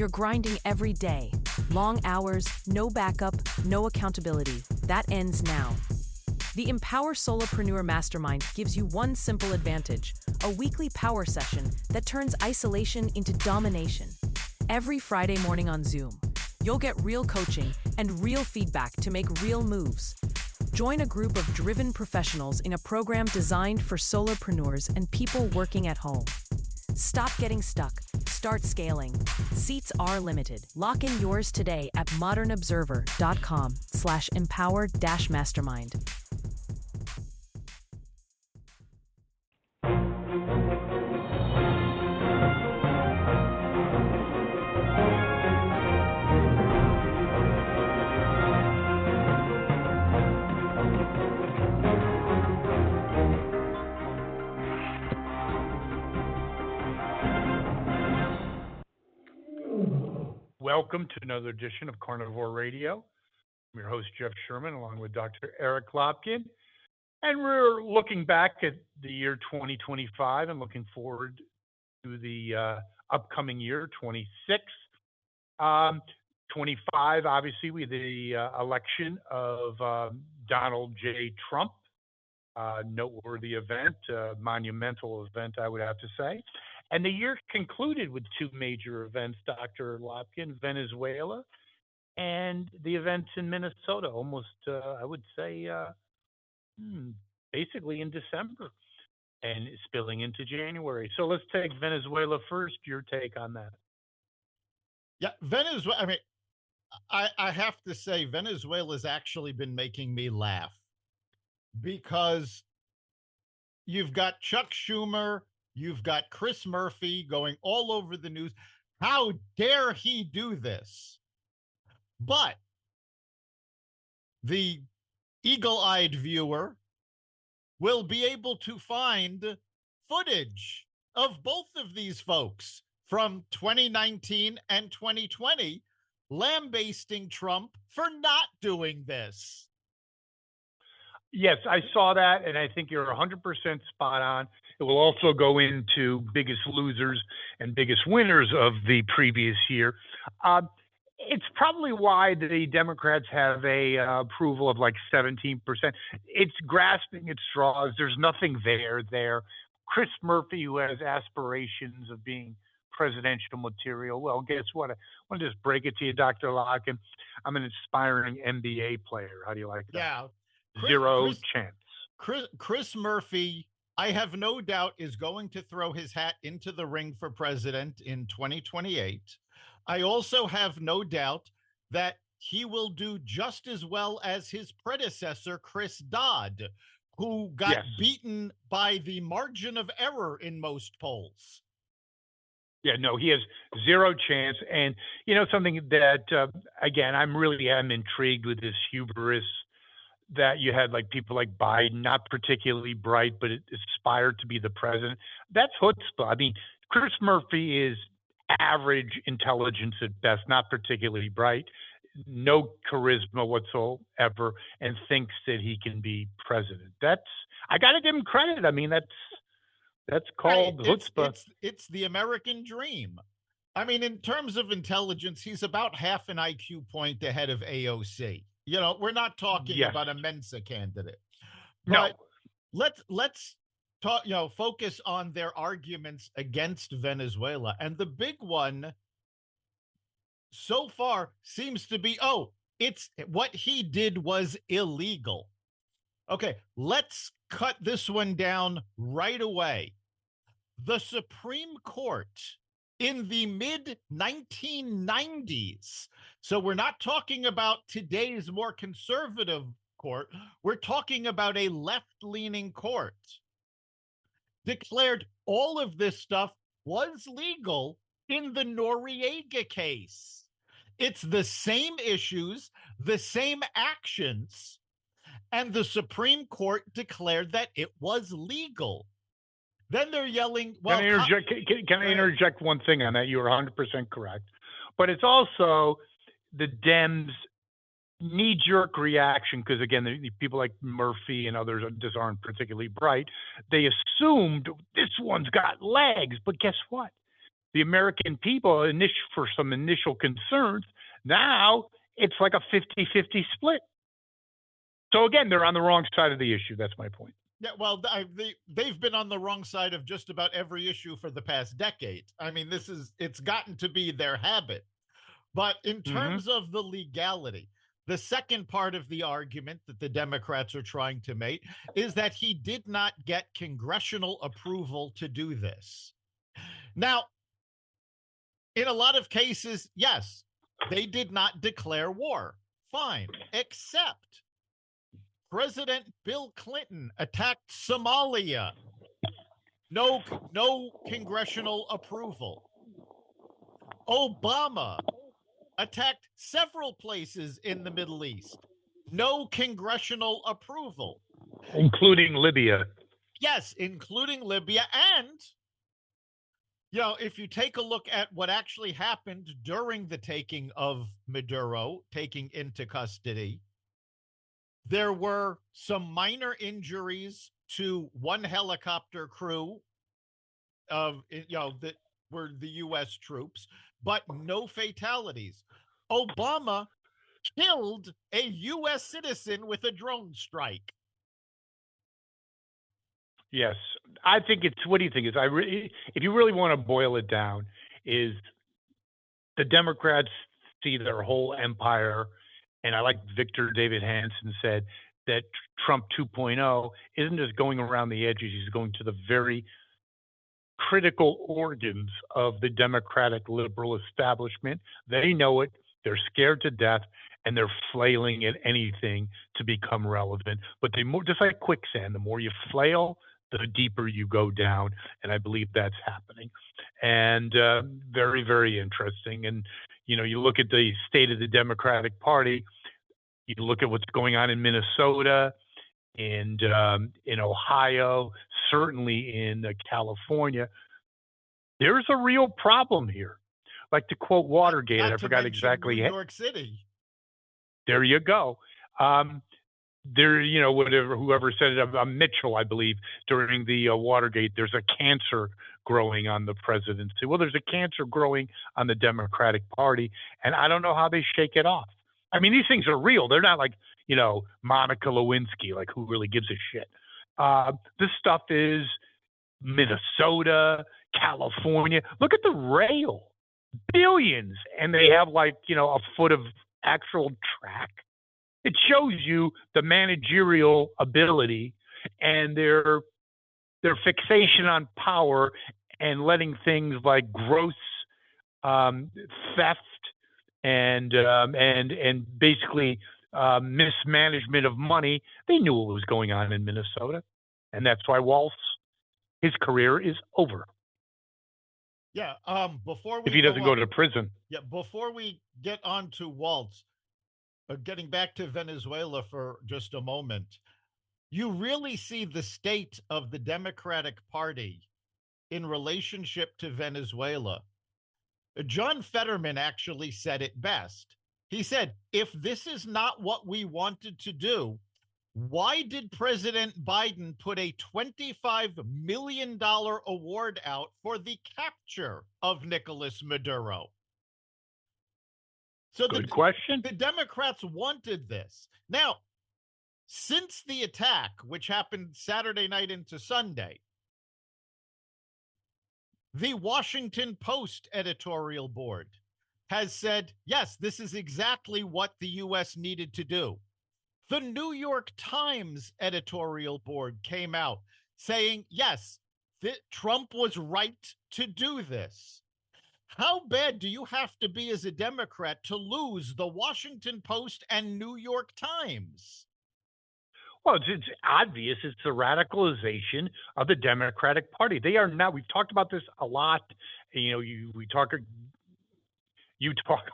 You're grinding every day. Long hours, no backup, no accountability. That ends now. The Empower Solopreneur Mastermind gives you one simple advantage: a weekly power session that turns isolation into domination. Every Friday morning on Zoom, you'll get real coaching and real feedback to make real moves. Join a group of driven professionals in a program designed for solopreneurs and people working at home. Stop getting stuck. Start scaling. Seats are limited. Lock in yours today at modernobserver.com/empower-mastermind. Welcome to another edition of Carnivore Radio. I'm your host, Jeff Sherman, along with Dr. Eric Lopkin. And we're looking back at the year 2025 and looking forward to the upcoming year, 26. 25, obviously, we had the election of Donald J. Trump. Noteworthy event, monumental event, I would have to say. And the year concluded with two major events, Dr. Lopkin: Venezuela and the events in Minnesota, almost, I would say, basically in December and spilling into January. So let's take Venezuela first, your take on that. Yeah, Venezuela, I mean, I have to say, Venezuela's actually been making me laugh because you've got Chuck Schumer, you've got Chris Murphy going all over the news. How dare he do this? But the eagle-eyed viewer will be able to find footage of both of these folks from 2019 and 2020 lambasting Trump for not doing this. Yes, I saw that, and I think you're 100% spot on. It will also go into biggest losers and biggest winners of the previous year. It's probably why the Democrats have a approval of like 17%. It's grasping at straws. There's nothing there. Chris Murphy, who has aspirations of being presidential material, well, guess what? I want to just break it to you, Dr. Lockin. I'm an aspiring NBA player. How do you like that? Yeah. Zero chance. Chris Murphy, I have no doubt, is going to throw his hat into the ring for president in 2028. I also have no doubt that he will do just as well as his predecessor, Chris Dodd, who got beaten by the margin of error in most polls. Yeah, no, he has zero chance. And, you know, something that, again, I'm intrigued with this hubris that you had, like people like Biden, not particularly bright, but aspired to be the president. That's chutzpah. I mean, Chris Murphy is average intelligence at best, not particularly bright, no charisma whatsoever, and thinks that he can be president. I got to give him credit. I mean, that's called chutzpah. It's the American dream. I mean, in terms of intelligence, he's about half an IQ point ahead of AOC. You know, we're not talking about a Mensa candidate. But let's talk, focus on their arguments against Venezuela. And the big one so far seems to be, it's what he did was illegal. Okay, let's cut this one down right away. The Supreme Court in the mid-1990s, so we're not talking about today's more conservative court, we're talking about a left-leaning court, declared all of this stuff was legal in the Noriega case. It's the same issues, the same actions, and the Supreme Court declared that it was legal. Then they're yelling, well... Can I interject one thing on that? You're 100% correct. But it's also the Dems' knee-jerk reaction, because, again, the people like Murphy and others just aren't particularly bright. They assumed this one's got legs, but guess what? the American people for some initial concerns. Now it's like a 50-50 split. So again, they're on the wrong side of the issue. That's my point. Yeah, well, they've been on the wrong side of just about every issue for the past decade. I mean, it's gotten to be their habit. But in terms of the legality, the second part of the argument that the Democrats are trying to make is that he did not get congressional approval to do this. Now, in a lot of cases, yes, they did not declare war. Fine, except President Bill Clinton attacked Somalia. No congressional approval. Obama attacked several places in the Middle East. No congressional approval. Including Libya. Yes, including Libya. And, if you take a look at what actually happened during the taking of Maduro, taking into custody, there were some minor injuries to one helicopter crew that were the U.S. troops, but no fatalities. Obama killed a U.S. citizen with a drone strike. Yes, I think it's. What do you think? If you really want to boil it down, is the Democrats see their whole empire, and I like Victor David Hanson said that Trump 2.0 isn't just going around the edges; he's going to the very critical organs of the Democratic liberal establishment. They know it. They're scared to death, and they're flailing at anything to become relevant. But just like quicksand, the more you flail, the deeper you go down. And I believe that's happening. And very, very interesting. And, you look at the state of the Democratic Party, you look at what's going on in Minnesota, and in Ohio, certainly in California. There's a real problem here. Like to quote Watergate, I forgot exactly. New York City. There you go. Whoever said it, Mitchell, I believe, during the Watergate, there's a cancer growing on the presidency. Well, there's a cancer growing on the Democratic Party, and I don't know how they shake it off. I mean, these things are real. They're not like, Monica Lewinsky, like who really gives a shit. This stuff is Minnesota, California. Look at the rail. Billions. And they have a foot of actual track. It shows you the managerial ability and their fixation on power and letting things like gross theft and basically mismanagement of money. They knew what was going on in Minnesota, and that's why Waltz, his career is over. Yeah. If he doesn't go to prison. Yeah. Before we get on to Waltz, getting back to Venezuela for just a moment, you really see the state of the Democratic Party in relationship to Venezuela. John Fetterman actually said it best. He said, if this is not what we wanted to do, why did President Biden put a $25 million award out for the capture of Nicolas Maduro? So Good question. The Democrats wanted this. Now, since the attack, which happened Saturday night into Sunday, the Washington Post editorial board has said, yes, this is exactly what the U.S. needed to do. The New York Times editorial board came out saying, yes, Trump was right to do this. How bad do you have to be as a Democrat to lose the Washington Post and New York Times? Well, it's obvious. It's the radicalization of the Democratic Party. They are now. We've talked about this a lot. You talk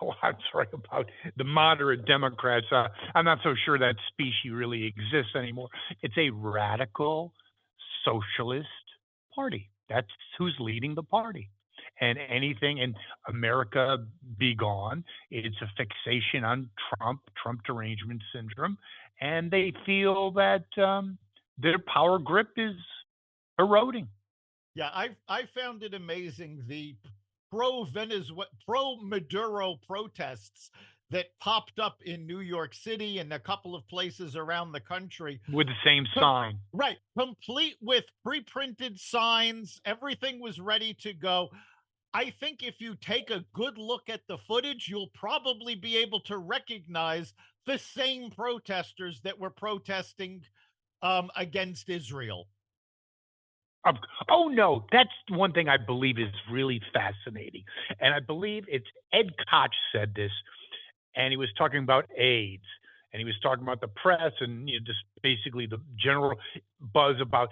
a lot, sorry, about the moderate Democrats. I'm not so sure that species really exists anymore. It's a radical socialist party. That's who's leading the party. And anything in America be gone. It's a fixation on Trump derangement syndrome. And they feel that their power grip is eroding. Yeah, I found it amazing, the pro-Venezuela, pro-Maduro protests that popped up in New York City and a couple of places around the country. With the same sign. Right. Complete with pre-printed signs. Everything was ready to go. I think if you take a good look at the footage, you'll probably be able to recognize the same protesters that were protesting against Israel. Oh, no, that's one thing I believe is really fascinating. And I believe it's Ed Koch said this, and he was talking about AIDS, and he was talking about the press and just basically the general buzz about,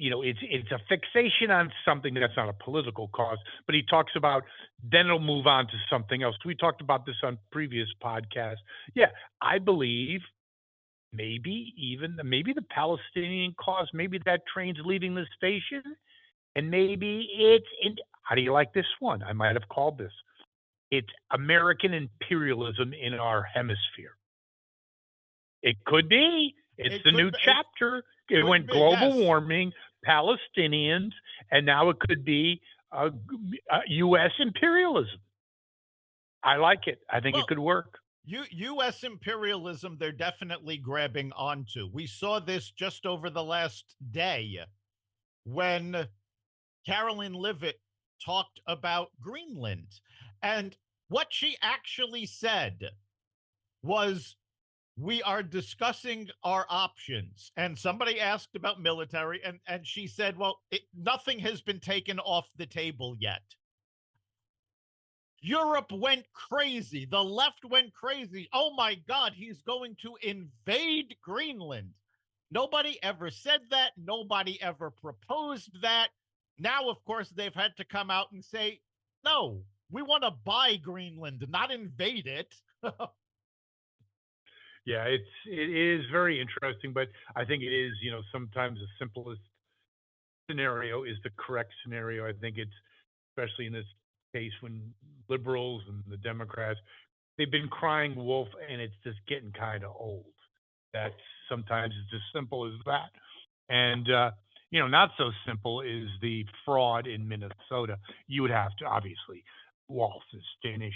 it's a fixation on something that's not a political cause, but he talks about then it'll move on to something else. We talked about this on previous podcasts. Yeah, I believe maybe the Palestinian cause, maybe that train's leaving the station, and maybe how do you like this one? I might have called this. It's American imperialism in our hemisphere. It could be. It's the new chapter. It went global warming, Palestinians, and now it could be U.S. imperialism. I like it. I think it could work. U.S. imperialism, they're definitely grabbing onto. We saw this just over the last day when Carolyn Levitt talked about Greenland. And what she actually said was, we are discussing our options. And somebody asked about military, and she said, well, nothing has been taken off the table yet. Europe went crazy. The left went crazy. Oh my God, he's going to invade Greenland. Nobody ever said that. Nobody ever proposed that. Now, of course, they've had to come out and say, no, we want to buy Greenland, not invade it. Yeah, it is very interesting, but I think it is, sometimes the simplest scenario is the correct scenario. I think it's, especially in this case when liberals and the Democrats, they've been crying wolf, and it's just getting kind of old. That's sometimes it's as simple as that. And, not so simple is the fraud in Minnesota. You would have to, obviously, Waltz is finished.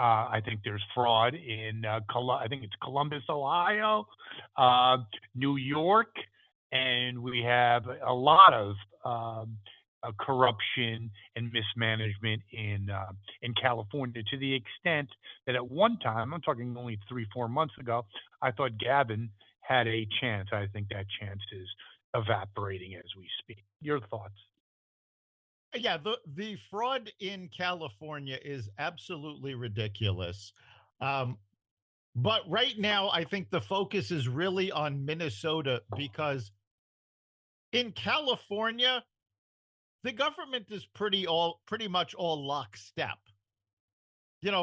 I think there's fraud in, I think it's Columbus, Ohio, New York, and we have a lot of corruption and mismanagement in California, to the extent that at one time, I'm talking only 3-4 months ago, I thought Gavin had a chance. I think that chance is evaporating as we speak. Your thoughts? Yeah, the fraud in California is absolutely ridiculous. But right now, I think the focus is really on Minnesota, because in California, the government is pretty much all lockstep.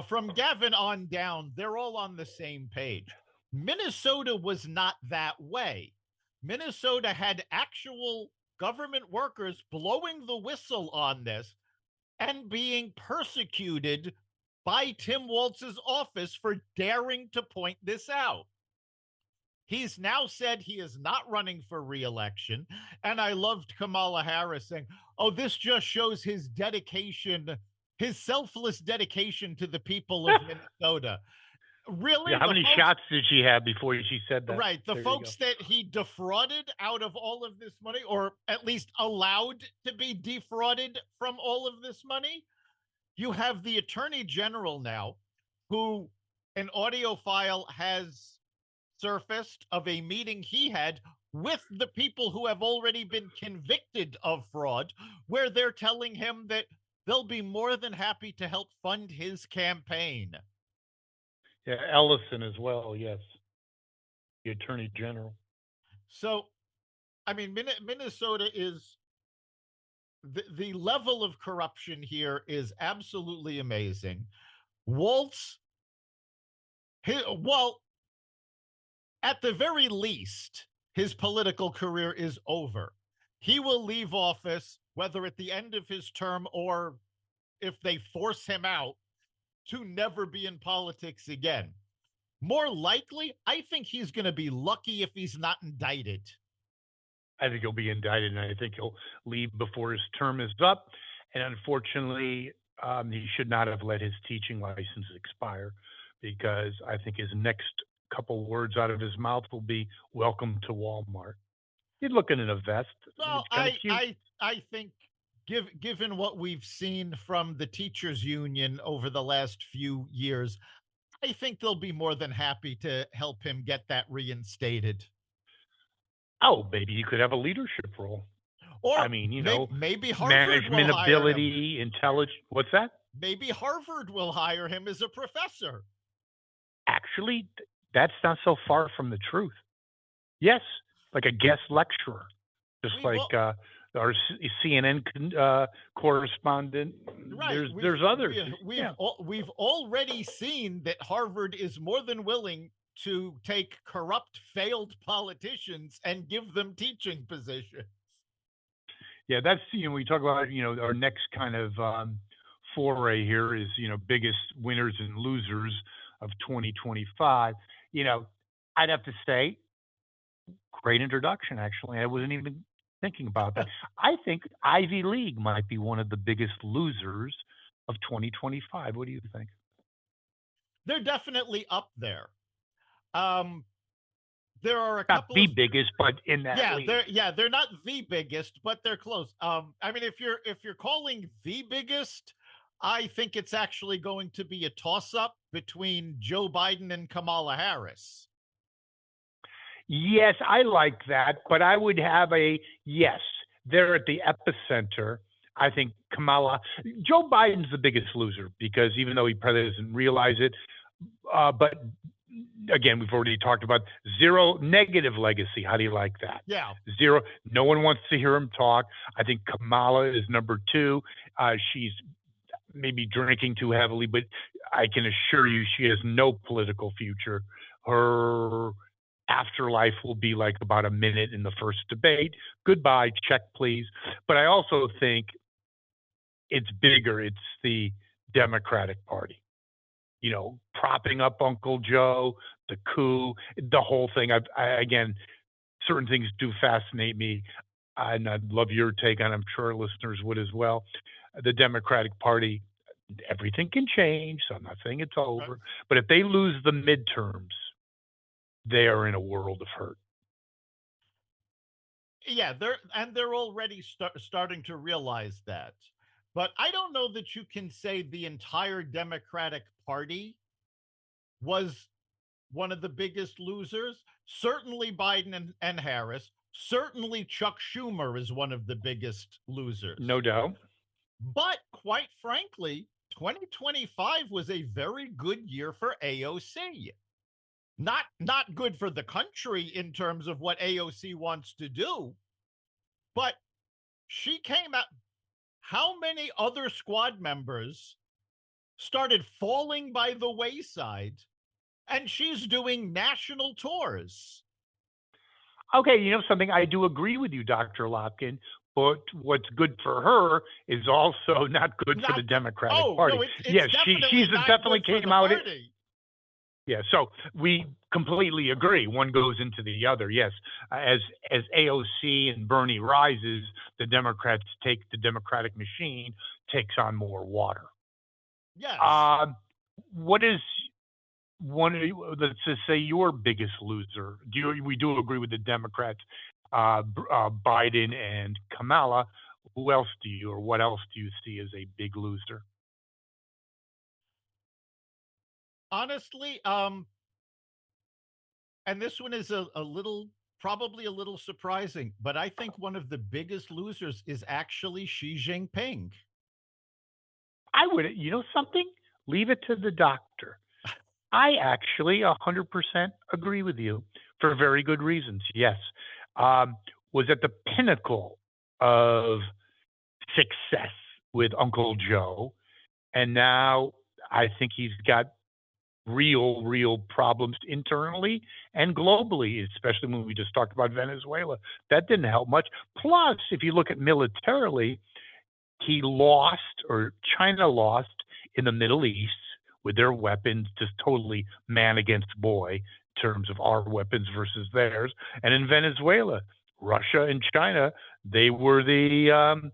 From Gavin on down, they're all on the same page. Minnesota was not that way. Minnesota had actual government workers blowing the whistle on this and being persecuted by Tim Walz's office for daring to point this out. He's now said he is not running for re-election. And I loved Kamala Harris saying, oh, this just shows his dedication, his selfless dedication to the people of Minnesota. Really? Yeah, how many shots did she have before she said that? Right. The folks that he defrauded out of all of this money, or at least allowed to be defrauded from all of this money. You have the Attorney General now, who an audio file has surfaced of a meeting he had with the people who have already been convicted of fraud, where they're telling him that they'll be more than happy to help fund his campaign. Yeah, Ellison as well, yes. The Attorney General. So, I mean, Minnesota is, the level of corruption here is absolutely amazing. Waltz, well, at the very least, his political career is over. He will leave office, whether at the end of his term or if they force him out, to never be in politics again. More likely, I think he's going to be lucky if he's not indicted. I think he'll be indicted, and I think he'll leave before his term is up. And unfortunately, He should not have let his teaching license expire, because I think his next couple words out of his mouth will be "Welcome to Walmart." He's looking in a vest. Well, It's kind of cute. I think given what we've seen from the teachers union over the last few years, I think they'll be more than happy to help him get that reinstated. Oh, maybe he could have a leadership role. Or I mean, maybe Harvard management will hire him. ability, intelligence. What's that? Maybe Harvard will hire him as a professor. Actually, that's not so far from the truth. Yes, like a guest lecturer, just like our CNN correspondent. Right. There's others. We've already seen that Harvard is more than willing to take corrupt, failed politicians and give them teaching positions. Yeah, that's, we talk about, our next kind of foray here is, biggest winners and losers of 2025. I'd have to say, great introduction, actually. I wasn't even thinking about that. I think Ivy League might be one of the biggest losers of 2025. What do you think? They're definitely up there. There are a not couple the biggest, but in that league. They're not the biggest, but they're close. I mean, if you're calling the biggest, I think it's actually going to be a toss-up between Joe Biden and Kamala Harris. Yes, I like that, but I would have yes. They're at the epicenter. I think Joe Biden's the biggest loser, because even though he probably doesn't realize it, but again, we've already talked about zero negative legacy. How do you like that? Yeah. Zero. No one wants to hear him talk. I think Kamala is number two. She's maybe drinking too heavily, but I can assure you she has no political future. Her afterlife will be like about a minute in the first debate. Goodbye, check please. But I also think it's bigger. It's the Democratic Party. Propping up Uncle Joe, the coup, the whole thing. Again, certain things do fascinate me, and I'd love your take on it. I'm sure our listeners would as well. The Democratic Party, everything can change, so I'm not saying it's over. But if they lose the midterms, they are in a world of hurt. Yeah, they're already starting to realize that. But I don't know that you can say the entire Democratic Party was one of the biggest losers. Certainly Biden and Harris. Certainly Chuck Schumer is one of the biggest losers. No doubt. But quite frankly, 2025 was a very good year for AOC. Not good for the country in terms of what AOC wants to do, but she came out. How many other squad members started falling by the wayside, and she's doing national tours? Okay, something, I do agree with you, Dr. Lopkin, but what's good for her is also not good for the Democratic Party. No, it's yes, she's definitely came out. Yeah, so we completely agree. One goes into the other. Yes, as AOC and Bernie rises, the Democrats the Democratic machine takes on more water. Yes. What is let's just say, your biggest loser? We do agree with the Democrats, Biden and Kamala. What else do you see as a big loser? Honestly, and this one is probably a little surprising, but I think one of the biggest losers is actually Xi Jinping. I would, something? Leave it to the doctor. I actually 100% agree with you for very good reasons. Yes. Was at the pinnacle of success with Uncle Joe. And now I think he's got real problems internally and globally, especially when we just talked about Venezuela. That didn't help much. Plus, if you look at militarily, he lost, or China lost, in the Middle East with their weapons, just totally man against boy in terms of our weapons versus theirs. And in Venezuela, Russia and China, they were the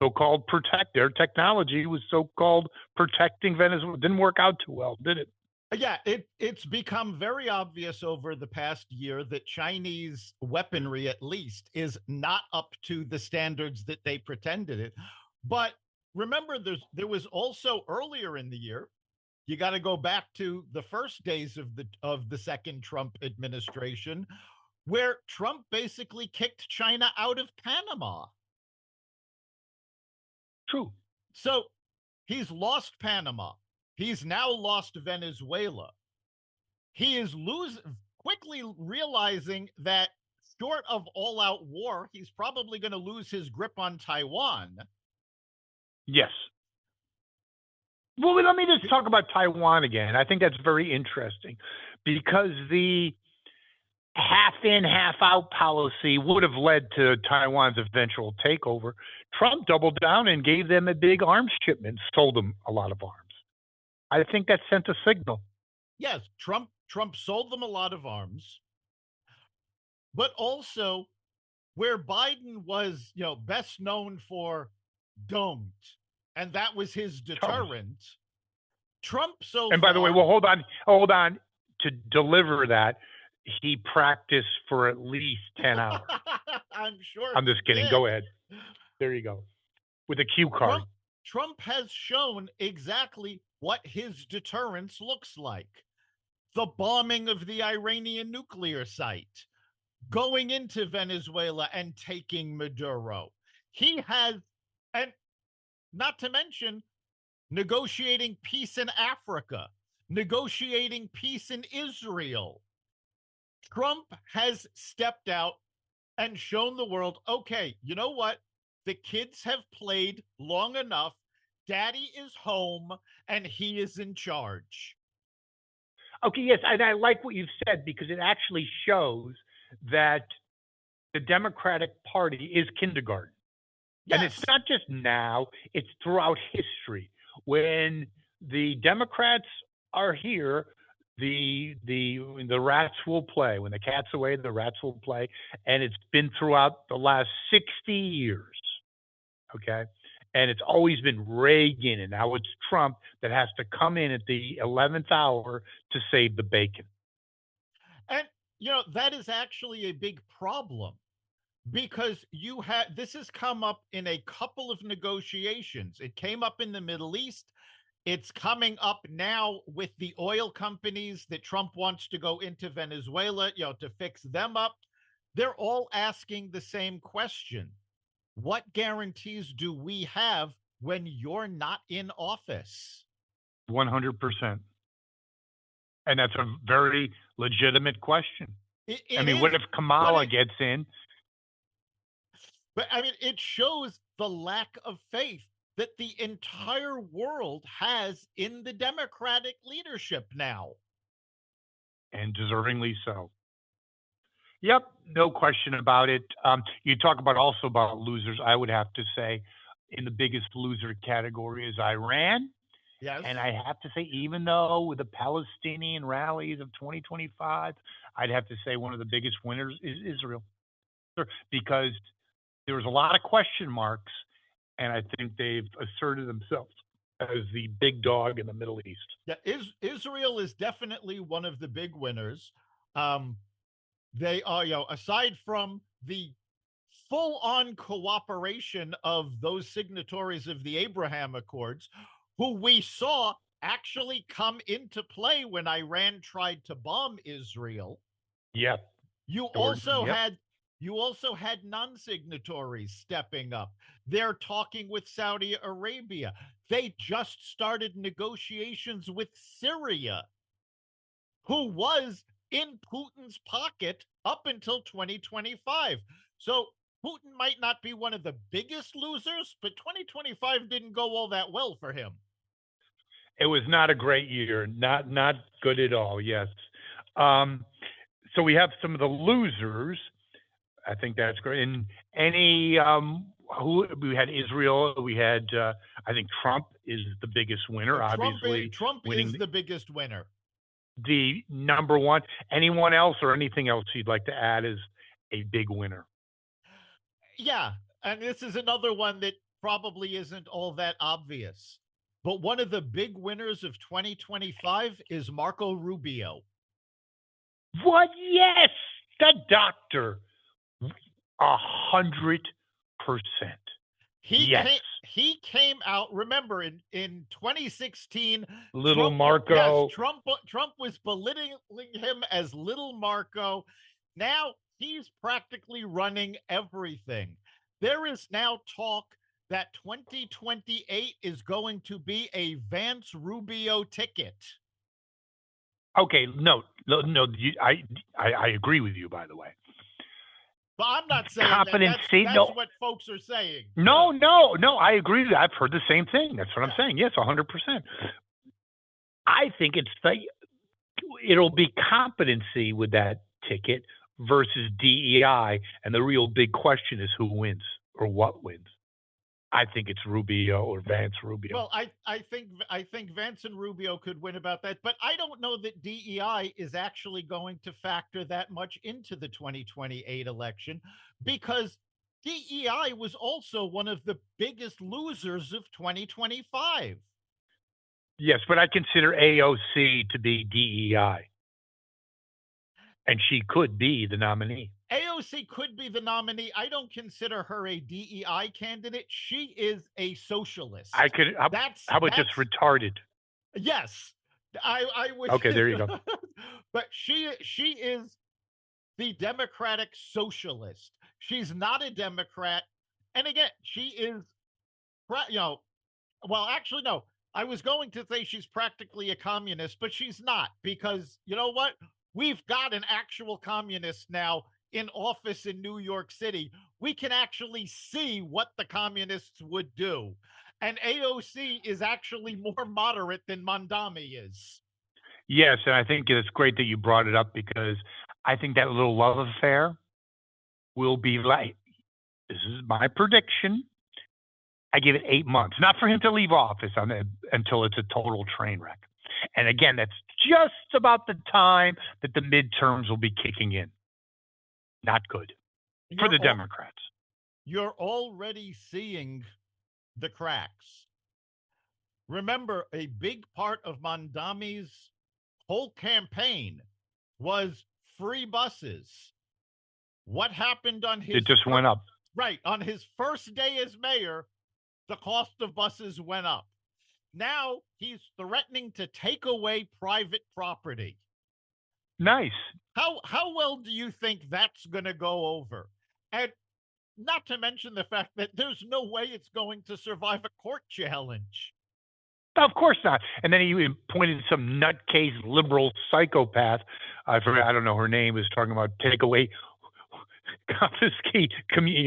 so-called protect. Their technology was so-called protecting Venezuela. Didn't work out too well, did it? Yeah, it's become very obvious over the past year that Chinese weaponry, at least, is not up to the standards that they pretended it. But remember, there was also earlier in the year. You got to go back to the first days of the second Trump administration, where Trump basically kicked China out of Panama. True. So he's lost Panama. He's now lost Venezuela. He is quickly realizing that short of all-out war, he's probably going to lose his grip on Taiwan. Yes. Well, let me just talk about Taiwan again. I think that's very interesting because the half in, half out policy would have led to Taiwan's eventual takeover. Trump doubled down and gave them a big arms shipment, sold them a lot of arms. I think that sent a signal. Yes, Trump sold them a lot of arms, but also where Biden was, best known for don't, and that was his deterrent. Trump And by the way, well, hold on. To deliver that, he practiced for at least 10 hours. I'm sure. I'm just kidding. Go ahead. There you go. With a cue card. Trump has shown exactly what his deterrence looks like. The bombing of the Iranian nuclear site, going into Venezuela and taking Maduro. He has, and not to mention, negotiating peace in Africa, negotiating peace in Israel. Trump has stepped out and shown the world, okay, you know what? The kids have played long enough. Daddy is home and he is in charge. Okay, yes, and I like what you've said because it actually shows that the Democratic Party is kindergarten. Yes. And it's not just now, it's throughout history. When the Democrats are here, the rats will play. When the cat's away, the rats will play. And it's been throughout the last 60 years. Okay? And it's always been Reagan, and now it's Trump that has to come in at the 11th hour to save the bacon. And, that is actually a big problem because this has come up in a couple of negotiations. It came up in the Middle East. It's coming up now with the oil companies that Trump wants to go into Venezuela, to fix them up. They're all asking the same question. What guarantees do we have when you're not in office? 100%. And that's a very legitimate question. What if Kamala gets in? But it shows the lack of faith that the entire world has in the Democratic leadership now. And deservingly so. Yep, no question about it. You talk also about losers. I would have to say in the biggest loser category is Iran. Yes. And I have to say, even though with the Palestinian rallies of 2025, I'd have to say one of the biggest winners is Israel. Because there was a lot of question marks, and I think they've asserted themselves as the big dog in the Middle East. Yeah, Israel is definitely one of the big winners. They are, aside from the full-on cooperation of those signatories of the Abraham Accords, who we saw actually come into play when Iran tried to bomb Israel. Yep. You also had non-signatories stepping up. They're talking with Saudi Arabia. They just started negotiations with Syria, who was in Putin's pocket up until 2025. So Putin might not be one of the biggest losers, but 2025 didn't go all that well for him. It was not a great year. Not good at all, yes. So we have some of the losers. I think that's great. And we had Israel. We had, I think Trump is the biggest winner, obviously. Trump is the biggest winner. The number one. Anyone else or anything else you'd like to add is a big winner? Yeah. And this is another one that probably isn't all that obvious, but one of the big winners of 2025 is Marco Rubio. What? Yes, the doctor. 100%. Yes. He came out. Remember, in 2016, Little Marco. Yes, Trump was belittling him as Little Marco. Now he's practically running everything. There is now talk that 2028 is going to be a Vance Rubio ticket. Okay, no, I agree with you, by the way. But I'm not saying competency. That's what folks are saying. No, I agree with you. I've heard the same thing. That's what I'm saying. Yes, 100%. I think it'll be competency with that ticket versus DEI, and the real big question is who wins or what wins. I think it's Rubio or Vance Rubio. Well, I think Vance and Rubio could win about that, but I don't know that DEI is actually going to factor that much into the 2028 election, because DEI was also one of the biggest losers of 2025. Yes, but I consider AOC to be DEI, and she could be the nominee. AOC could be the nominee. I don't consider her a DEI candidate. She is a socialist. How about just retarded? Yes, I would. Okay, there you go. But she is the Democratic socialist. She's not a Democrat, and again, she is, well, actually, no. I was going to say she's practically a communist, but she's not, because you know what? We've got an actual communist now in office in New York City. We can actually see what the communists would do. And AOC is actually more moderate than Mondami is. Yes, and I think it's great that you brought it up, because I think that little love affair will be like, this is my prediction. I give it 8 months, not for him to leave office until it's a total train wreck. And again, that's just about the time that the midterms will be kicking in. Not good for the Democrats. You're already seeing the cracks. Remember, a big part of Mondami's whole campaign was free buses. What happened on his... It just went up. Right. On his first day as mayor, the cost of buses went up. Now he's threatening to take away private property. Nice. How well do you think that's going to go over? And not to mention the fact that there's no way it's going to survive a court challenge. Of course not. And then he pointed to some nutcase liberal psychopath. I don't know her name. Was talking about take away, confiscate,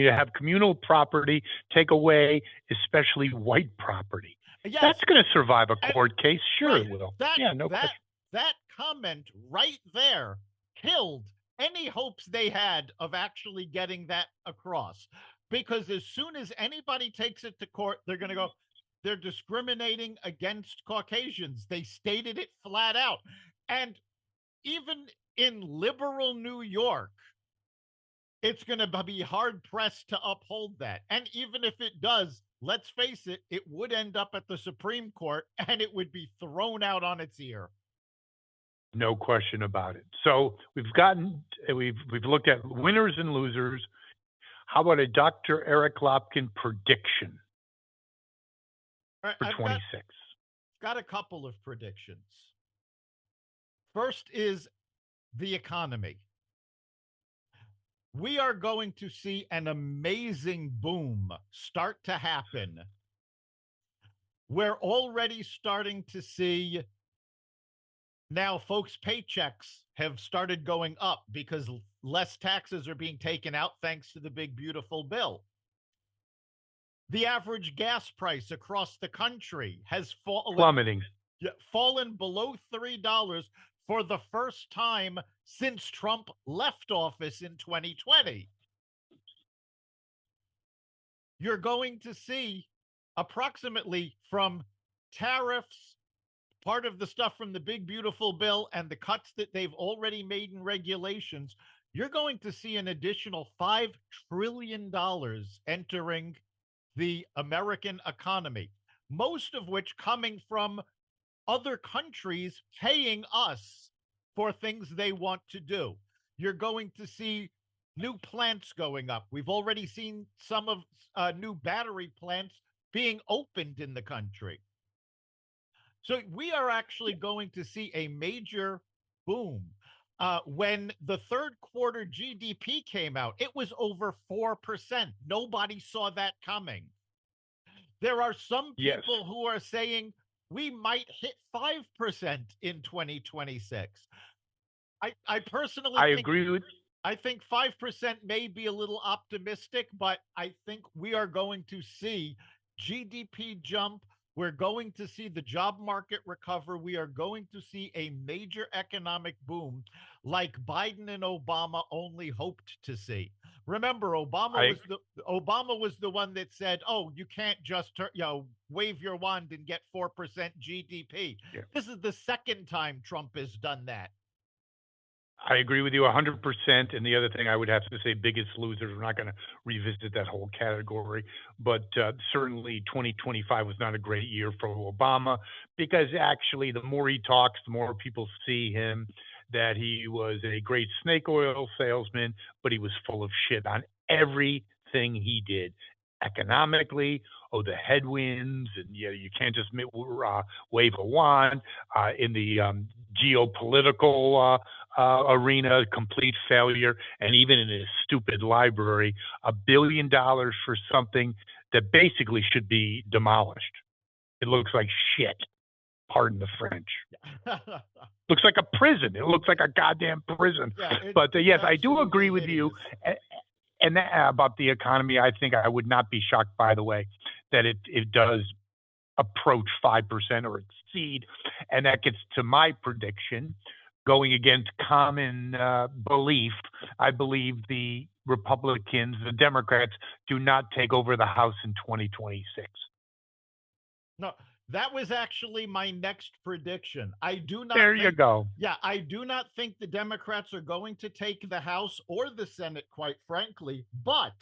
have communal property, take away, especially white property. Yes. That's going to survive a court case. Sure, right. It will. That comment right there killed any hopes they had of actually getting that across. Because as soon as anybody takes it to court, they're going to go, they're discriminating against Caucasians. They stated it flat out. And even in liberal New York, it's going to be hard pressed to uphold that. And even if it does, let's face it, it would end up at the Supreme Court and it would be thrown out on its ear. No question about it. So we've looked at winners and losers. How about a Dr. Eric Lopkin prediction for 26? Got a couple of predictions. First is the economy. We are going to see an amazing boom start to happen. We're already starting to see now folks' paychecks have started going up because less taxes are being taken out thanks to the big, beautiful bill. The average gas price across the country has fallen below $3 for the first time since Trump left office in 2020. You're going to see approximately from tariffs, part of the stuff from the big, beautiful bill, and the cuts that they've already made in regulations, you're going to see an additional $5 trillion entering the American economy, most of which coming from other countries paying us for things they want to do. You're going to see new plants going up. We've already seen some of new battery plants being opened in the country. So we are actually going to see a major boom. When the third quarter GDP came out, it was over 4%. Nobody saw that coming. There are some Yes. people who are saying we might hit 5% in 2026. I personally agree with. I think 5% may be a little optimistic, but I think we are going to see GDP jump. We're going to see the job market recover. We are going to see a major economic boom like Biden and Obama only hoped to see. Remember, Obama was the one that said, "Oh, you can't just wave your wand and get 4% GDP." Yeah. This is the second time Trump has done that. I agree with you 100%. And the other thing I would have to say, biggest losers, we're not going to revisit that whole category, but certainly 2025 was not a great year for Obama, because actually the more he talks, the more people see him that he was a great snake oil salesman, but he was full of shit on everything he did. Economically, the headwinds, and you can't just wave a wand. In the geopolitical arena, complete failure, and even in his stupid library, $1 billion for something that basically should be demolished. It looks like shit. Pardon the French. Looks like a prison. It looks like a goddamn prison. Yeah, but yes, I do agree with you. And that, about the economy, I think I would not be shocked, by the way, that it does approach 5% or exceed. And that gets to my prediction. Going against common belief, I believe the Republicans, the Democrats, do not take over the House in 2026. No, that was actually my next prediction. I do not. There you go. Yeah, I do not think the Democrats are going to take the House or the Senate, quite frankly. But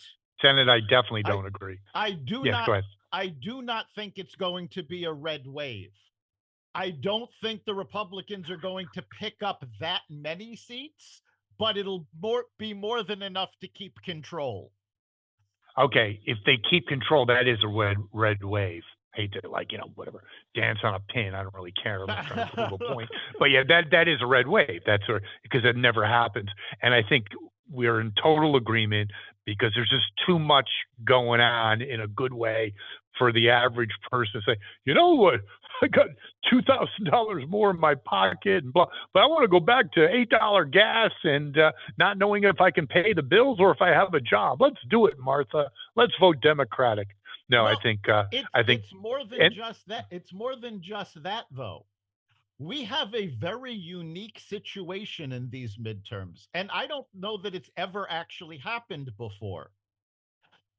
Senate, I definitely don't agree. I do not. Go ahead. I do not think it's going to be a red wave. I don't think the Republicans are going to pick up that many seats, but it'll be more than enough to keep control. Okay, if they keep control, that is a red wave. I hate to whatever, dance on a pin. I don't really care. I'm not trying to prove a point. But yeah, that is a red wave. That's because it never happens. And I think we're in total agreement, because there's just too much going on in a good way for the average person to say, you know what, I got $2,000 more in my pocket, and blah, but I want to go back to $8 gas and not knowing if I can pay the bills or if I have a job. Let's do it, Martha. Let's vote Democratic. No, I think it's more than just that. It's more than just that, though. We have a very unique situation in these midterms, and I don't know that it's ever actually happened before.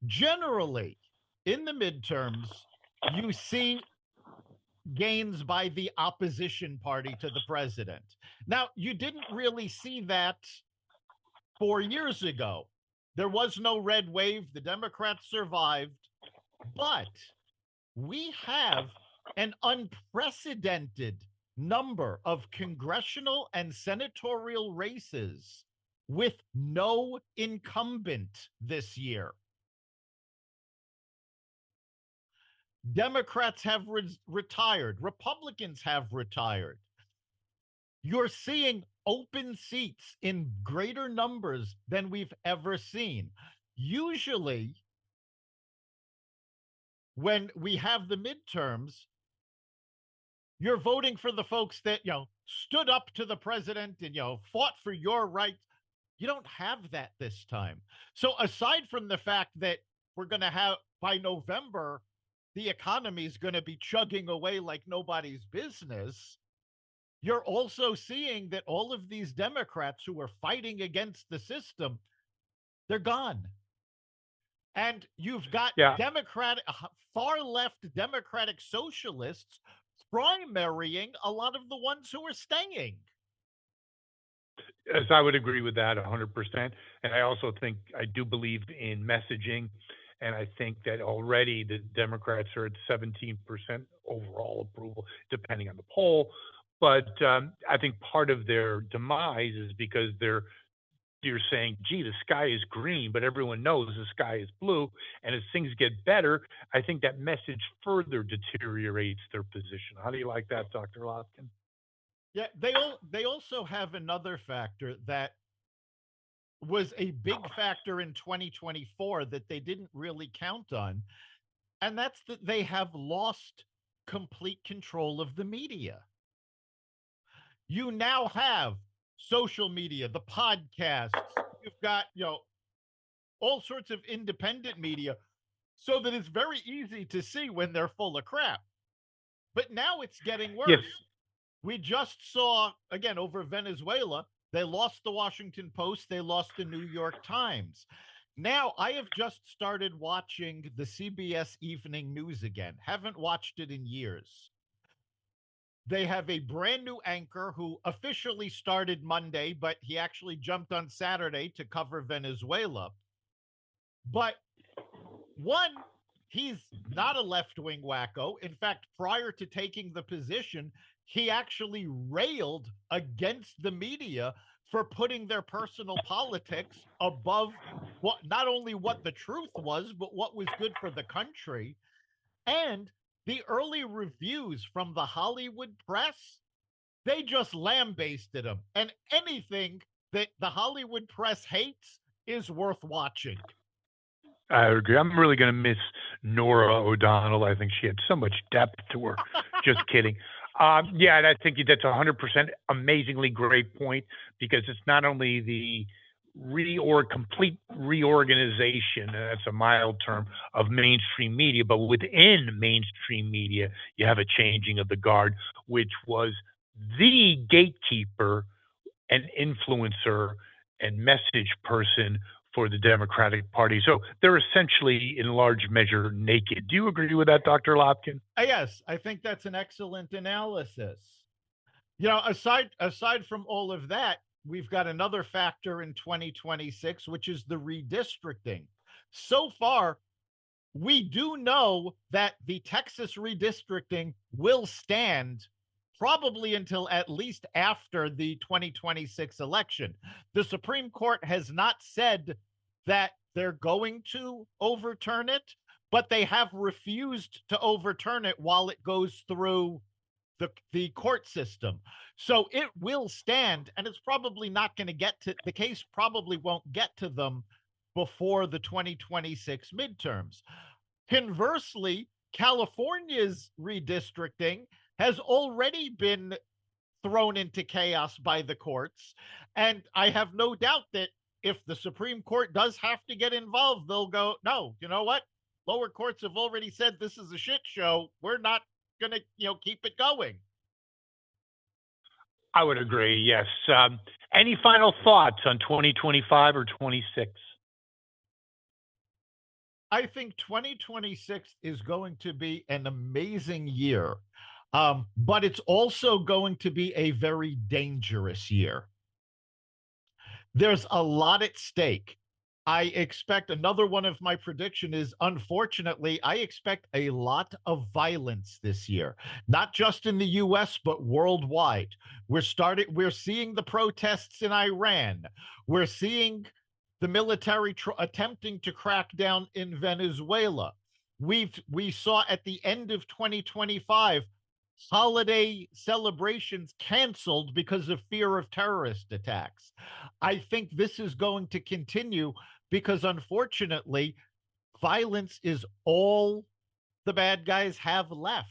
Generally, in the midterms, you see gains by the opposition party to the president. Now, you didn't really see that 4 years ago. There was no red wave. The Democrats survived. But we have an unprecedented number of congressional and senatorial races with no incumbent this year. Democrats have retired. Republicans have retired. You're seeing open seats in greater numbers than we've ever seen. Usually, when we have the midterms, you're voting for the folks that, stood up to the president and, fought for your rights. You don't have that this time. So aside from the fact that we're going to have, by November, the economy is going to be chugging away like nobody's business, you're also seeing that all of these Democrats who are fighting against the system, they're gone. And you've got far left Democratic socialists primarying a lot of the ones who are staying. Yes, I would agree with that 100%. And I also think, I do believe in messaging And I think that already the Democrats are at 17% overall approval, depending on the poll. But I think part of their demise is because you're saying, gee, the sky is green, but everyone knows the sky is blue. And as things get better, I think that message further deteriorates their position. How do you like that, Dr. Lopkin? Yeah, they also have another factor that was a big factor in 2024 that they didn't really count on, and that's that they have lost complete control of the media. You now have social media, the podcasts, you've got, all sorts of independent media, so that it's very easy to see when they're full of crap. But now it's getting worse. Yes. We just saw, again, over Venezuela, they lost the Washington Post, they lost the New York Times. Now, I have just started watching the CBS Evening News again. Haven't watched it in years. They have a brand new anchor who officially started Monday, but he actually jumped on Saturday to cover Venezuela. But one, he's not a left-wing wacko. In fact, prior to taking the position, he actually railed against the media for putting their personal politics above not only what the truth was, but what was good for the country. And the early reviews from the Hollywood press, they just lambasted him. And anything that the Hollywood press hates is worth watching. I agree. I'm really going to miss Nora O'Donnell. I think she had so much depth to her. Just kidding. Yeah, and I think that's 100% amazingly great point, because it's not only the complete reorganization, and that's a mild term, of mainstream media, but within mainstream media, you have a changing of the guard, which was the gatekeeper and influencer and message person for the Democratic Party. So they're essentially, in large measure, naked. Do you agree with that, Dr. Lopkin? Yes, I think that's an excellent analysis. Aside from all of that, we've got another factor in 2026, which is the redistricting. So far, we do know that the Texas redistricting will stand probably until at least after the 2026 election. The Supreme Court has not said that they're going to overturn it, but they have refused to overturn it while it goes through the court system. So it will stand, and it's probably not going to get to, the case probably won't get to them before the 2026 midterms. Conversely, California's redistricting has already been thrown into chaos by the courts. And I have no doubt that if the Supreme Court does have to get involved, they'll go, no, you know what? Lower courts have already said this is a shit show. We're not going to, keep it going. I would agree, yes. Any final thoughts on 2025 or 26? I think 2026 is going to be an amazing year, but it's also going to be a very dangerous year. There's a lot at stake. I expect another one of my prediction is, unfortunately, I expect a lot of violence this year, not just in the US, but worldwide. We're seeing the protests in Iran. We're seeing the military attempting to crack down in Venezuela. We saw at the end of 2025 holiday celebrations canceled because of fear of terrorist attacks. I think this is going to continue because, unfortunately, violence is all the bad guys have left.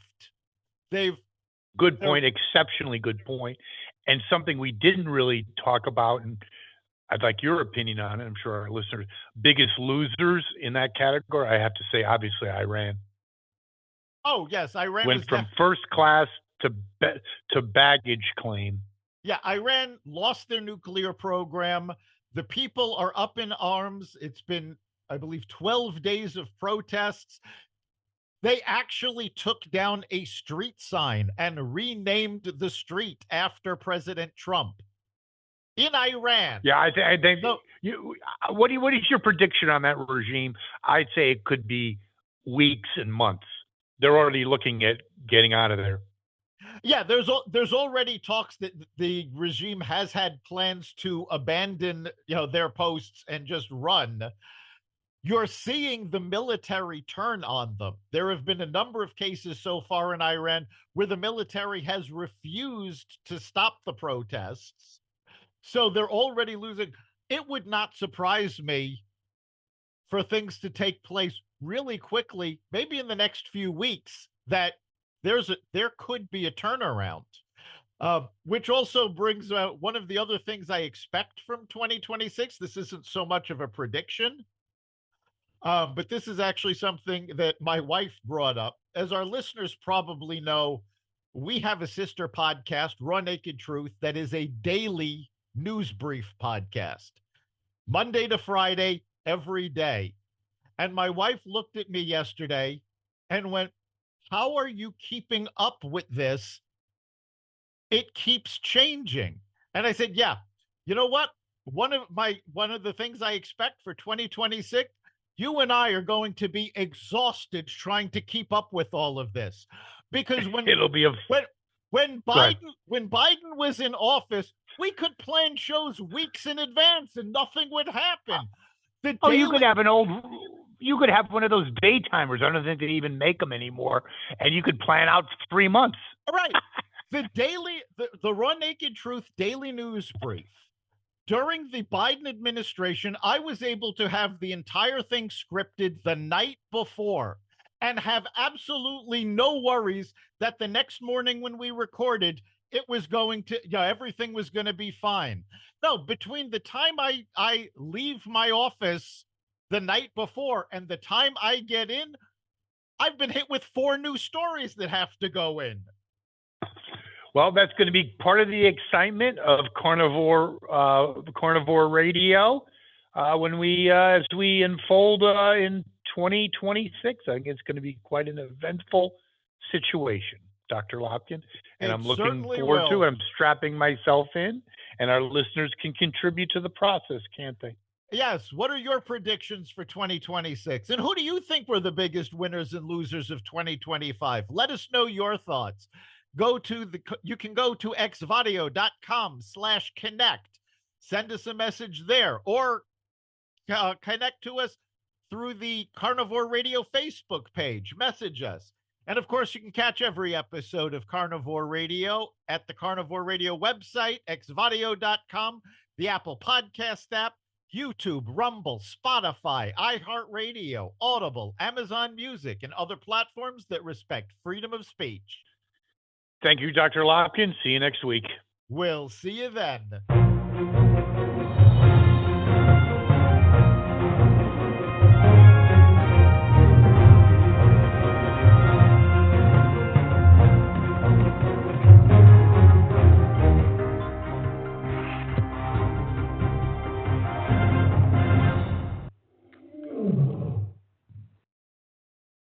Good point, exceptionally good point, and something we didn't really talk about, and I'd like your opinion on it. I'm sure our listeners, biggest losers in that category, I have to say, obviously, Iran. Oh, yes, Iran went from first class to baggage claim. Yeah, Iran lost their nuclear program. The people are up in arms. It's been, I believe, 12 days of protests. They actually took down a street sign and renamed the street after President Trump. in Iran. Yeah, I think so, what is your prediction on that regime? I'd say it could be weeks and months. They're already looking at getting out of there. Yeah, there's already talks that the regime has had plans to abandon, their posts and just run. You're seeing the military turn on them. There have been a number of cases so far in Iran where the military has refused to stop the protests. So they're already losing. It would not surprise me for things to take place really quickly, maybe in the next few weeks, that there could be a turnaround. Which also brings out one of the other things I expect from 2026. This isn't so much of a prediction, but this is actually something that my wife brought up. As our listeners probably know, we have a sister podcast, Raw Naked Truth, that is a daily news brief podcast, Monday to Friday, every day. And my wife looked at me yesterday and went, "How are you keeping up with this? It keeps changing." And I said, "Yeah, you know what? One of the things I expect for 2026, you and I are going to be exhausted trying to keep up with all of this, because when Biden was in office, we could plan shows weeks in advance and nothing would happen. You could have one of those daytimers. I don't think they even make them anymore, and you could plan out 3 months. Right. The Raw Naked Truth daily news brief. During the Biden administration, I was able to have the entire thing scripted the night before and have absolutely no worries that the next morning when we recorded, it was going to, everything was going to be fine. No, between the time I leave my office the night before and the time I get in, I've been hit with 4 new stories that have to go in. Well, that's going to be part of the excitement of Carnivore Radio as we unfold in 2026. I think it's going to be quite an eventful situation, Dr. Lopkin, and I'm looking forward to it. I'm strapping myself in, and our listeners can contribute to the process, can't they? Yes. What are your predictions for 2026? And who do you think were the biggest winners and losers of 2025? Let us know your thoughts. You can go to xvadio.com/connect. Send us a message there, or connect to us through the Carnivore Radio Facebook page. Message us. And of course, you can catch every episode of Carnivore Radio at the Carnivore Radio website, xvadio.com, the Apple Podcast app, YouTube, Rumble, Spotify, iHeartRadio, Audible, Amazon Music, and other platforms that respect freedom of speech. Thank you, Dr. Lopkin. See you next week. We'll see you then.